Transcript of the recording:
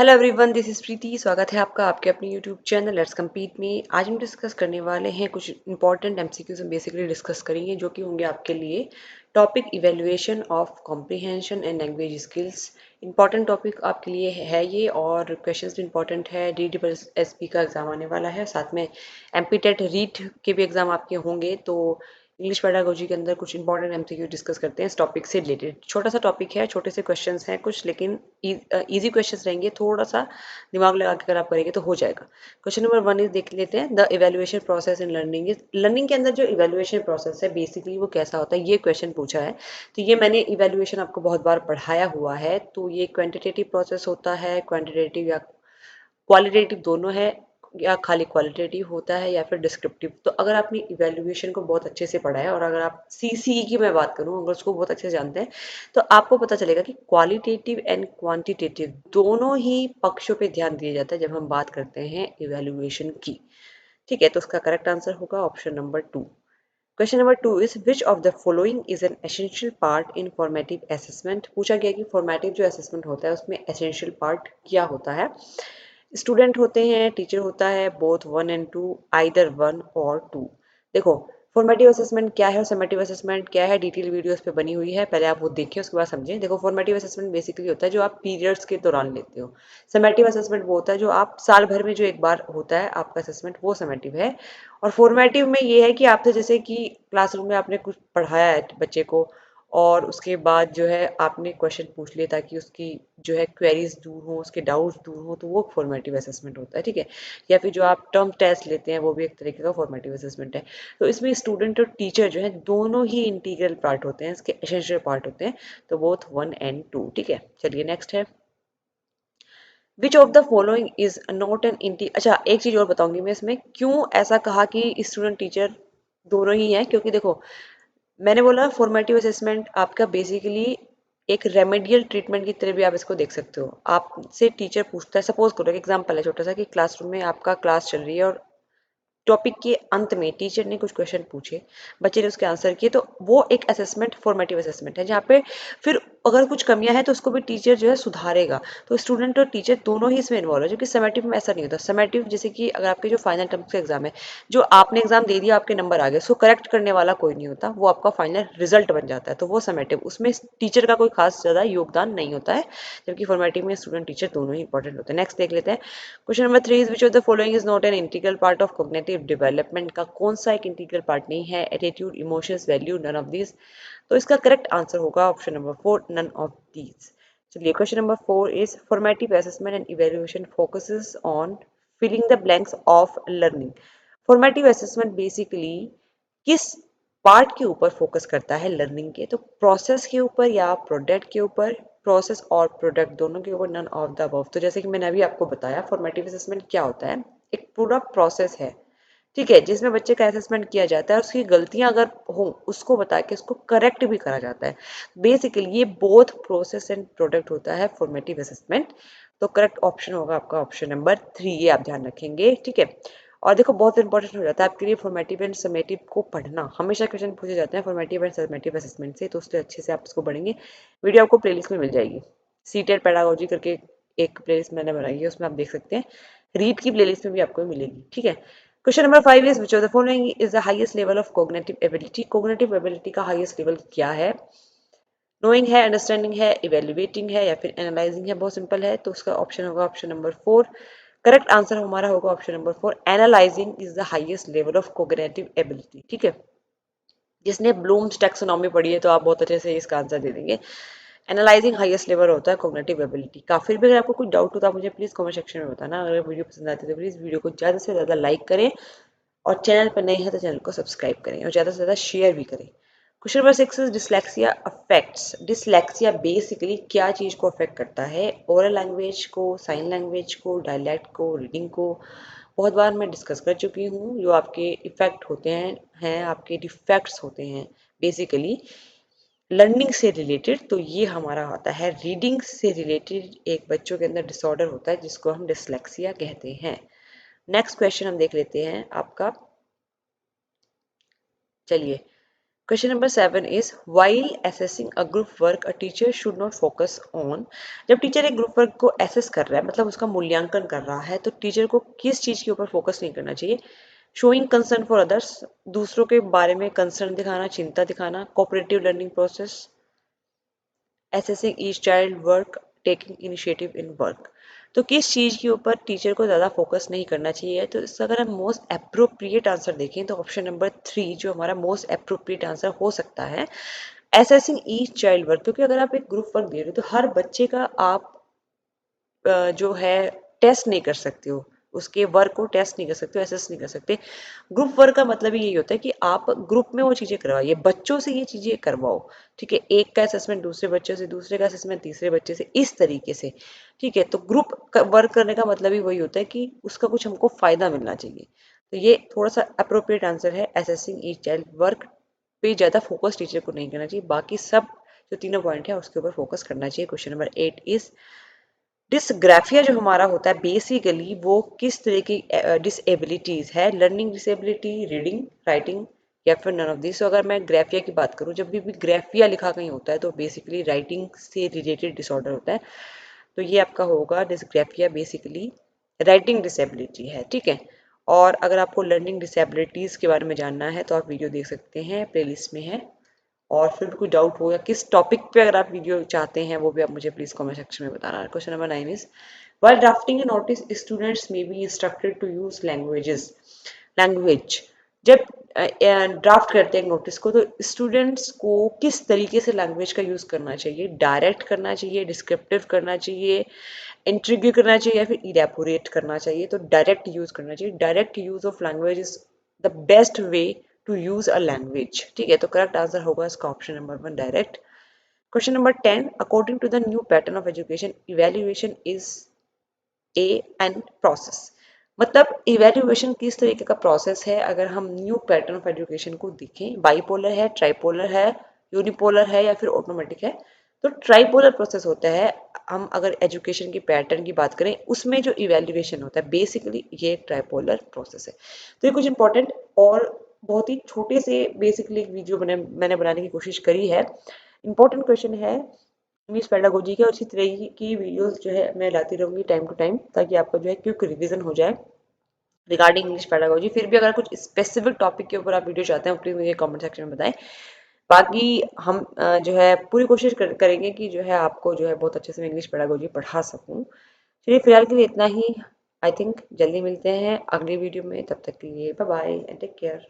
Hello everyone, this is प्रीति। स्वागत है आपका आपके अपने यूट्यूब चैनल लेट्स कंपीट में। आज हम डिस्कस करने वाले हैं कुछ इंपॉर्टेंट एमसीक्यूज। हम बेसिकली डिस्कस करेंगे जो कि होंगे आपके लिए topic evaluation of comprehension and language skills. Important topic आपके लिए है ये, और क्वेश्चंस भी इंपॉर्टेंट है। DSSP का एग्जाम आने वाला है, साथ में एमपीटेट रीट के भी एग्जाम आपके होंगे। तो इंग्लिश पेडागोजी के अंदर कुछ इंपॉर्टेंट एमसीक्यू डिस्कस करते हैं इस टॉपिक से रिलेटेड। छोटा सा टॉपिक है, छोटे से क्वेश्चंस हैं कुछ, लेकिन इजी क्वेश्चंस रहेंगे। थोड़ा सा दिमाग लगा के अगर आप करेंगे तो हो जाएगा। क्वेश्चन नंबर 1 इज देख लेते हैं। The evaluation process in learning is, learning के अंदर जो इवेल्युएशन प्रोसेस है बेसिकली वो कैसा होता है, ये क्वेश्चन पूछा है। तो ये मैंने इवेल्युएशन आपको बहुत बार पढ़ाया हुआ है। तो ये क्वांटिटेटिव प्रोसेस होता है, क्वांटिटेटिव या क्वालिटेटिव दोनों है, या खाली क्वालिटेटिव होता है या फिर डिस्क्रिप्टिव। तो अगर आपने इवेल्युएशन को बहुत अच्छे से पढ़ा है, और अगर आप CCE की मैं बात करूं, अगर उसको बहुत अच्छे से जानते हैं, तो आपको पता चलेगा कि क्वालिटेटिव एंड क्वांटिटेटिव दोनों ही पक्षों पे ध्यान दिया जाता है जब हम बात करते हैं इवेल्युएशन की। ठीक है, तो उसका करेक्ट आंसर होगा option number 2। Question number 2 is which of the following is an essential part in formative assessment. पूछा गया कि फॉर्मेटिव जो असेसमेंट होता है उसमें एसेंशियल पार्ट क्या होता है। स्टूडेंट होते हैं, टीचर होता है, बोथ 1 and 2, आइदर 1 और 2। देखो, फॉर्मेटिव असेसमेंट क्या है और समेटिव असेसमेंट क्या है, डिटेल वीडियोस पे बनी हुई है, पहले आप वो देखें उसके बाद समझें। देखो, फॉर्मेटिव असेसमेंट बेसिकली होता है जो आप पीरियड्स के दौरान लेते हो। समेटिव असेसमेंट वो होता है जो आप साल भर में जो एक बार होता है आपका असेसमेंट, वो समेटिव है। और फॉर्मेटिव में ये है कि आपसे जैसे कि क्लासरूम में आपने कुछ पढ़ाया है बच्चे को, और उसके बाद जो है आपने क्वेश्चन पूछ लिए ताकि उसकी जो है क्वेरीज दूर हो, उसके डाउट्स दूर हो, तो वो फॉर्मेटिव असेसमेंट होता है। ठीक है, या फिर जो आप टर्म टेस्ट लेते हैं वो भी एक तरीके का फॉर्मेटिव असेसमेंट है। तो इसमें स्टूडेंट और टीचर जो है दोनों ही इंटीग्रल पार्ट होते हैं, इसके एसेंशियल पार्ट होते हैं। तो बोथ 1 and 2। ठीक है, चलिए नेक्स्ट है। Which of the following is not an integral. अच्छा, एक चीज और बताऊंगी मैं इसमें, क्यों ऐसा कहा कि स्टूडेंट टीचर दोनों ही है। क्योंकि देखो, मैंने बोला फॉर्मेटिव असेसमेंट आपका बेसिकली एक रेमेडियल ट्रीटमेंट की तरह भी आप इसको देख सकते हो। आपसे टीचर पूछता है, सपोज करो, एक एग्जांपल है छोटा सा, कि क्लासरूम में आपका क्लास चल रही है और टॉपिक के अंत में टीचर ने कुछ क्वेश्चन पूछे, बच्चे ने उसके आंसर किए, तो वो एक असेसमेंट फॉर्मेटिव असेसमेंट है, जहाँ पे फिर अगर कुछ कमियां हैं तो उसको भी टीचर जो है सुधारेगा। तो स्टूडेंट और टीचर दोनों ही इसमें इन्वॉल्व है, जो कि समेटिव में ऐसा नहीं होता। समेटिव जैसे कि अगर आपके जो फाइनल टर्म्स का एग्जाम है, जो आपने एग्जाम दे दिया, आपके नंबर आ गए, उसको करेक्ट करने वाला कोई नहीं होता, वो आपका फाइनल रिजल्ट बन जाता है। तो वो समेटिव, उसमें टीचर का कोई खास ज्यादा योगदान नहीं होता है, जबकि फॉर्मेटिव में स्टूडेंट टीचर दोनों ही इंपॉर्टेंट होते हैं। नेक्स्ट देख लेते हैं। Question number 3 is which of the following is not an integral part of cognitive development. का कौन सा एक इंटीग्रल पार्ट नहीं है। Attitude, emotions, value, none of these. तो इसका करेक्ट आंसर होगा option number 4, none of these. चलिए, question number 4 is formative assessment and evaluation focuses on filling the blanks of learning. Formative assessment basically किस पार्ट के ऊपर फोकस करता है लर्निंग के। तो प्रोसेस के ऊपर या प्रोडक्ट के ऊपर। प्रोसेस और प्रोडक्ट दोनों के ऊपर, नन ऑफ द अबव। तो जैसे कि मैंने अभी आपको बताया, फॉर्मेटिव असेसमेंट क्या होता है, एक पूरा प्रोसेस है, ठीक है, जिसमें बच्चे का असेसमेंट किया जाता है, उसकी गलतियां अगर हो उसको बता के उसको करेक्ट भी करा जाता है। बेसिकली ये बोथ प्रोसेस एंड प्रोडक्ट होता है फॉर्मेटिव असेसमेंट। तो करेक्ट ऑप्शन होगा आपका ऑप्शन नंबर 3, ये आप ध्यान रखेंगे। ठीक है, और देखो, बहुत इंपॉर्टेंट हो जाता है आपके लिए फॉर्मेटिव एंड समेटिव को पढ़ना। हमेशा क्वेश्चन पूछे जाते हैं फॉर्मेटिव एंड समेटिव असेसमेंट से, तो उससे अच्छे से आप इसको पढ़ेंगे। वीडियो आपको प्लेलिस्ट में मिल जाएगी, सीटेड पेडागोजी करके एक प्लेलिस्ट मैंने बनाई है, उसमें आप देख सकते हैं। रीड की प्लेलिस्ट में भी आपको मिलेगी। ठीक है, question number 5 is which of the following is the highest level of cognitive ability. Cognitive ability का हाईएस्ट लेवल क्या है। नोइंग है, अंडरस्टैंडिंग है, इवेल्युएटिंग है, या फिर एनालाइजिंग है। बहुत सिंपल है, तो उसका ऑप्शन होगा ऑप्शन नंबर 4। करेक्ट आंसर हमारा होगा option number 4, analysing is the highest level of cognitive ability. ठीक है, जिसने ब्लूम्स टैक्सोनॉमी पढ़ी है तो आप बहुत अच्छे से इसका आंसर दे देंगे। एनालाइजिंग हाईएस्ट लेवल होता है कॉग्निटिव एबिलिटी का। फिर भी अगर आपको कुछ डाउट होता है मुझे प्लीज कमेंट सेक्शन में बताना। अगर वीडियो पसंद आती है तो प्लीज वीडियो को ज़्यादा से ज़्यादा लाइक करें, और चैनल पर नए हैं तो चैनल को सब्सक्राइब करें, और ज़्यादा से ज़्यादा शेयर भी करें। Question number 6 is dyslexia affects. Dyslexia basically क्या चीज़ को अफेक्ट करता है। ओरल लैंग्वेज को, साइन लैंग्वेज को, डायलैक्ट को, रीडिंग को। बहुत बार मैं डिस्कस कर चुकी हूँ। जो आपके इफेक्ट होते हैं आपके डिफेक्ट्स होते हैं बेसिकली लर्निंग से रिलेटेड। तो ये हमारा आता है रीडिंग से रिलेटेड, एक बच्चों के अंदर डिसऑर्डर होता है जिसको हम डिसलेक्सिया कहते हैं। नेक्स्ट क्वेश्चन हम देख लेते हैं आपका। चलिए, Question number 7 is while assessing a group work a teacher should not focus on। जब टीचर एक ग्रुप वर्क को असेस कर रहा है मतलब उसका मूल्यांकन कर रहा है तो टीचर को किस चीज के ऊपर फोकस नहीं करना चाहिए। शोइंग कंसर्न फॉर अदर्स, दूसरों के बारे में कंसर्न दिखाना, चिंता दिखाना, cooperative learning process, assessing each child work, taking initiative in work. तो किस चीज के ऊपर टीचर को ज्यादा फोकस नहीं करना चाहिए। तो इसका अगर हम मोस्ट अप्रोप्रिएट आंसर देखें तो ऑप्शन नंबर 3 जो हमारा मोस्ट अप्रोप्रिएट आंसर हो सकता है, असेसिंग ईच चाइल्ड वर्क। क्योंकि अगर आप एक ग्रुप वर्क दे रहे हो तो हर बच्चे का आप जो है टेस्ट नहीं कर सकते हो, उसके वर्क को टेस्ट नहीं कर सकते हो, एसेस नहीं कर सकते। ग्रुप वर्क का मतलब यही होता है कि आप ग्रुप में वो चीजें करवाइए, बच्चों से ये चीजें करवाओ। ठीक है, एक का असेसमेंट दूसरे बच्चे से, दूसरे का असेसमेंट तीसरे बच्चे से, इस तरीके से। ठीक है, तो ग्रुप वर्क करने का मतलब ही वही होता है कि उसका कुछ हमको फायदा मिलना चाहिए। तो ये थोड़ा सा अप्रोप्रिएट आंसर है, असेसिंग ईच चाइल्ड वर्क पे ज्यादा फोकस टीचर को नहीं करना चाहिए, बाकी सब जो तीनों पॉइंट है उसके ऊपर फोकस करना चाहिए। क्वेश्चन नंबर 8 इज डिसग्राफिया जो हमारा होता है बेसिकली वो किस तरह की डिसेबिलिटीज है, लर्निंग डिसेबिलिटी, रीडिंग, राइटिंग या फिर नन ऑफ दिस। तो अगर मैं ग्राफिया की बात करूं, जब भी ग्राफिया लिखा कहीं होता है तो बेसिकली राइटिंग से रिलेटेड डिसऑर्डर होता है। तो ये आपका होगा डिसग्राफिया बेसिकली राइटिंग डिसेबिलिटी है। ठीक है, और अगर आपको लर्निंग डिसेबिलिटीज के बारे में जानना है तो आप वीडियो देख सकते हैं, प्लेलिस्ट में है। और फिर भी कोई डाउट हो या किस टॉपिक पे अगर आप वीडियो चाहते हैं वो भी आप मुझे प्लीज कमेंट सेक्शन में बताना। Question number 9 is while drafting a notice students may be instructed to use language. जब ड्राफ्ट करते हैं नोटिस को तो स्टूडेंट्स को किस तरीके से लैंग्वेज का यूज करना चाहिए, डायरेक्ट करना चाहिए, डिस्क्रिप्टिव करना चाहिए, इंट्रीग्यू करना चाहिए या फिर इलेबोरेट करना चाहिए। तो डायरेक्ट यूज करना चाहिए, direct use of language is the best way to use a language. ठीक है, तो करेक्ट आंसर होगा इसका option number 1 direct. Question number 10 according to the new pattern of education evaluation is a end process. मतलब evaluation किस तरीके का process है अगर हम न्यू पैटर्न ऑफ एजुकेशन को देखें, बाइपोलर है, ट्राइपोलर है, यूनिपोलर है या फिर ऑटोमेटिक है। तो ट्राइपोलर प्रोसेस होता है, हम अगर एजुकेशन की पैटर्न की बात करें उसमें जो इवेल्युएशन होता है बेसिकली ये ट्राइपोलर प्रोसेस है। तो ये कुछ इंपॉर्टेंट और बहुत ही छोटे से बेसिकली वीडियो मैंने बनाने की कोशिश करी है। इंपॉर्टेंट क्वेश्चन है इंग्लिश पेडागोजी के, और इसी तरह की वीडियोस जो है मैं लाती रहूंगी टाइम टू टाइम ताकि आपका जो है क्विक रिवीजन हो जाए रिगार्डिंग इंग्लिश पेडागोजी। फिर भी अगर कुछ स्पेसिफिक टॉपिक के ऊपर आप वीडियो चाहते हैं प्लीज मुझे कमेंट सेक्शन में बताएं। बाकी हम जो है पूरी कोशिश करेंगे कि जो है आपको जो है बहुत अच्छे से मैं इंग्लिश पेडागोजी पढ़ा सकूं। चलिए फिलहाल के लिए इतना ही। आई थिंक जल्दी मिलते हैं अगली वीडियो में, तब तक के लिए bye bye and take care.